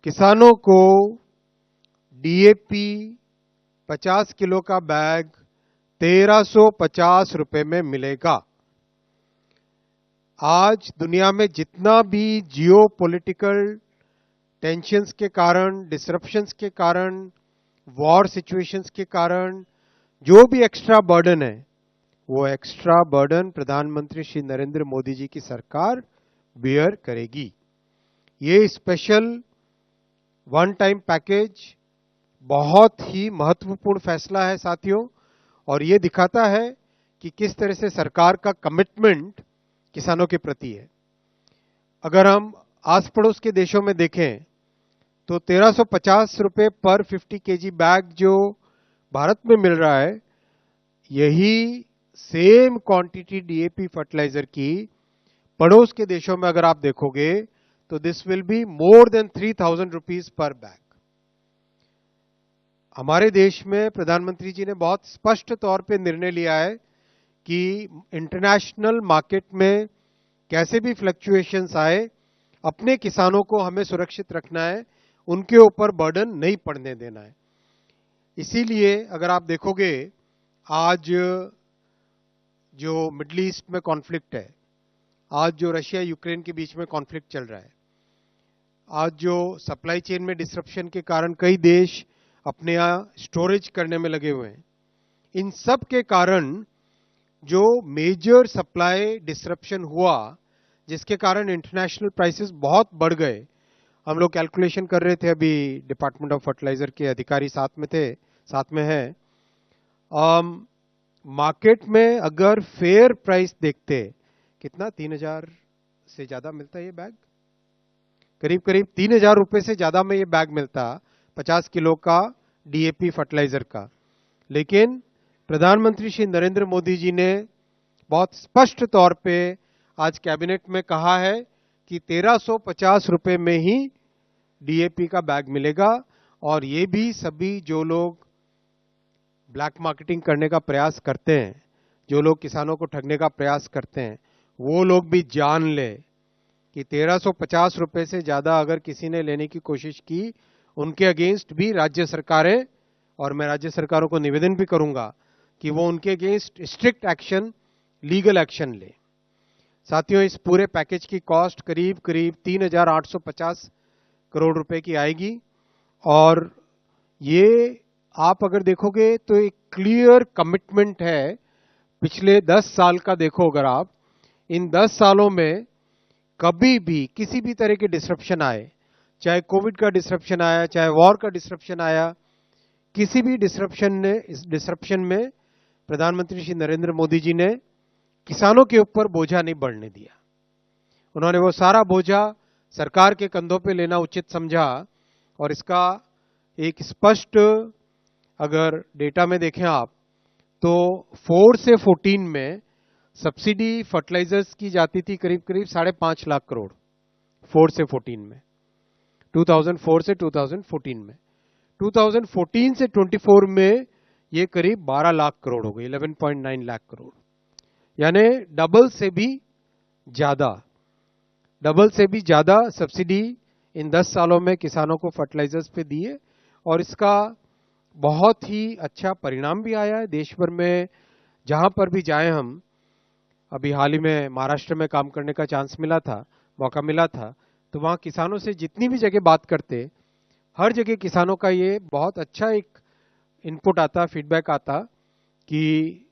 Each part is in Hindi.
किसानों को डीएपी 50 किलो का बैग 1350 रुपए में मिलेगा। आज दुनिया में जितना भी जियो पॉलिटिकल टेंशन्स के कारण, डिसरप्शंस के कारण, वॉर सिचुएशंस के कारण जो भी एक्स्ट्रा बर्डन है, वो एक्स्ट्रा बर्डन प्रधानमंत्री श्री नरेंद्र मोदी जी की सरकार बियर करेगी। ये स्पेशल वन टाइम पैकेज बहुत ही महत्वपूर्ण फैसला है साथियों, और ये दिखाता है कि किस तरह से सरकार का कमिटमेंट किसानों के प्रति है। अगर हम आस पड़ोस के देशों में देखें तो 1350 रुपए पर 50 केजी बैग जो भारत में मिल रहा है, यही सेम क्वांटिटी डीएपी फर्टिलाइजर की पड़ोस के देशों में अगर आप देखोगे तो this will be more than 3000 rupees per bag. हमारे देश में प्रधानमंत्री जी ने बहुत स्पष्ट तौर पे निर्णय लिया है कि इंटरनेशनल मार्केट में कैसे भी फ्लक्चुएशंस आए, अपने किसानों को हमें सुरक्षित रखना है, उनके ऊपर बर्डन नहीं पड़ने देना है। इसीलिए अगर आप देखोगे आज जो मिडिल ईस्ट में कॉन्फ्लिक्ट है, आज जो रशिया यूक्रेन के बीच में कॉन्फ्लिक्ट चल रहा है, आज जो सप्लाई चेन में डिसरप्शन के कारण कई देश अपने यहां स्टोरेज करने में लगे हुए हैं, इन सब के कारण जो मेजर सप्लाई डिसरप्शन हुआ, जिसके कारण इंटरनेशनल प्राइसेस बहुत बढ़ गए। हम लोग कैलकुलेशन कर रहे थे, अभी डिपार्टमेंट ऑफ फर्टिलाइजर के अधिकारी साथ में है। मार्केट में अगर फेयर प्राइस देखते, कितना 3000 से ज्यादा मिलता है ये बैग, करीब करीब 3000 रुपए से ज्यादा में ये बैग मिलता 50 किलो का डीएपी फर्टिलाइजर का। लेकिन प्रधानमंत्री श्री नरेंद्र मोदी जी ने बहुत स्पष्ट तौर पे आज कैबिनेट में कहा है कि 1350 रुपए में ही डीएपी का बैग मिलेगा, और ये भी सभी जो लोग ब्लैक मार्केटिंग करने का प्रयास करते हैं, जो लोग किसानों को ठगने का प्रयास करते हैं, वो लोग भी जान ले कि 1350 रुपए से ज्यादा अगर किसी ने लेने की कोशिश की, उनके अगेंस्ट भी राज्य सरकारें, और मैं राज्य सरकारों को निवेदन भी करूंगा कि वो उनके against strict action, legal action ले। साथियों, इस पूरे पैकेज की कॉस्ट करीब करीब 3850 करोड़ रुपए की आएगी, और ये आप अगर देखोगे तो एक क्लियर कमिटमेंट है। पिछले 10 साल का देखो अगर आप, इन 10 सालों में कभी भी किसी भी तरह के डिसरप्शन आए, चाहे कोविड का डिसरप्शन आया, चाहे वॉर का डिसरप्शन आया, किसी भी डिसरप्शन में प्रधानमंत्री श्री नरेंद्र मोदी जी ने किसानों के ऊपर बोझा नहीं बढ़ने दिया। उन्होंने वो सारा बोझा सरकार के कंधों पे लेना उचित समझा, और इसका एक स्पष्ट अगर डेटा में देखें आप तो 4 से 14 में सब्सिडी फर्टिलाइजर्स की जाती थी करीब करीब 5.5 लाख करोड़। 4 से 14 में, 2004 से 2014 में, 2014 से 24 में ये करीब 12 लाख करोड़ हो गई, 11.9 लाख करोड़, यानी डबल से भी ज्यादा सब्सिडी इन 10 सालों में किसानों को फर्टिलाइजर्स पे दिए, और इसका बहुत ही अच्छा परिणाम भी आया है देश भर में। जहां पर भी जाए हम, अभी हाल ही में महाराष्ट्र में काम करने का मौका मिला था, तो वहां किसानों से जितनी भी जगह बात करते, हर जगह किसानों का ये बहुत अच्छा एक इनपुट आता, फीडबैक आता कि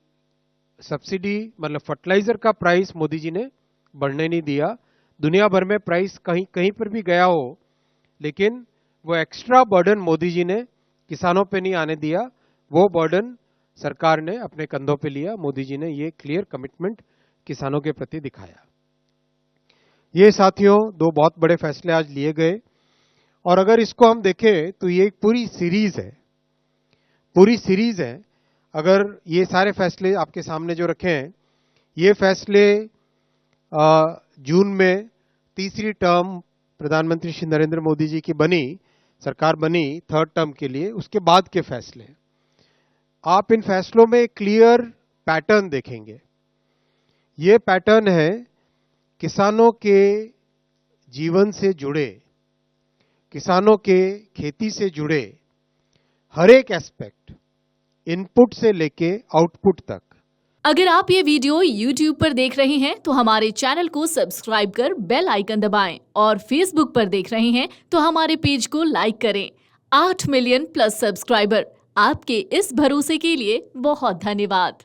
सब्सिडी मतलब फर्टिलाइजर का प्राइस मोदी जी ने बढ़ने नहीं दिया। दुनिया भर में प्राइस कहीं कहीं पर भी गया हो, लेकिन वो एक्स्ट्रा बर्डन मोदी जी ने किसानों पे नहीं आने दिया, वो बर्डन सरकार ने अपने कंधों पे लिया। मोदी जी ने ये क्लियर कमिटमेंट किसानों के प्रति दिखाया। ये साथियों 2 बहुत बड़े फैसले आज लिए गए, और अगर इसको हम देखें तो ये एक पूरी सीरीज है। अगर ये सारे फैसले आपके सामने जो रखे हैं, ये फैसले जून में तीसरी टर्म प्रधानमंत्री श्री नरेंद्र मोदी जी की सरकार बनी 3rd टर्म के लिए, उसके बाद के फैसले। आप इन फैसलों में एक क्लियर पैटर्न देखेंगे। ये पैटर्न है किसानों के जीवन से जुड़े, किसानों के खेती से जुड़े हर एक एस्पेक्ट, इनपुट से लेके आउटपुट तक। अगर आप ये वीडियो YouTube पर देख रहे हैं तो हमारे चैनल को सब्सक्राइब कर बेल आइकन दबाएं और Facebook पर देख रहे हैं तो हमारे पेज को लाइक करें। 8 मिलियन प्लस सब्सक्राइबर, आपके इस भरोसे के लिए बहुत धन्यवाद।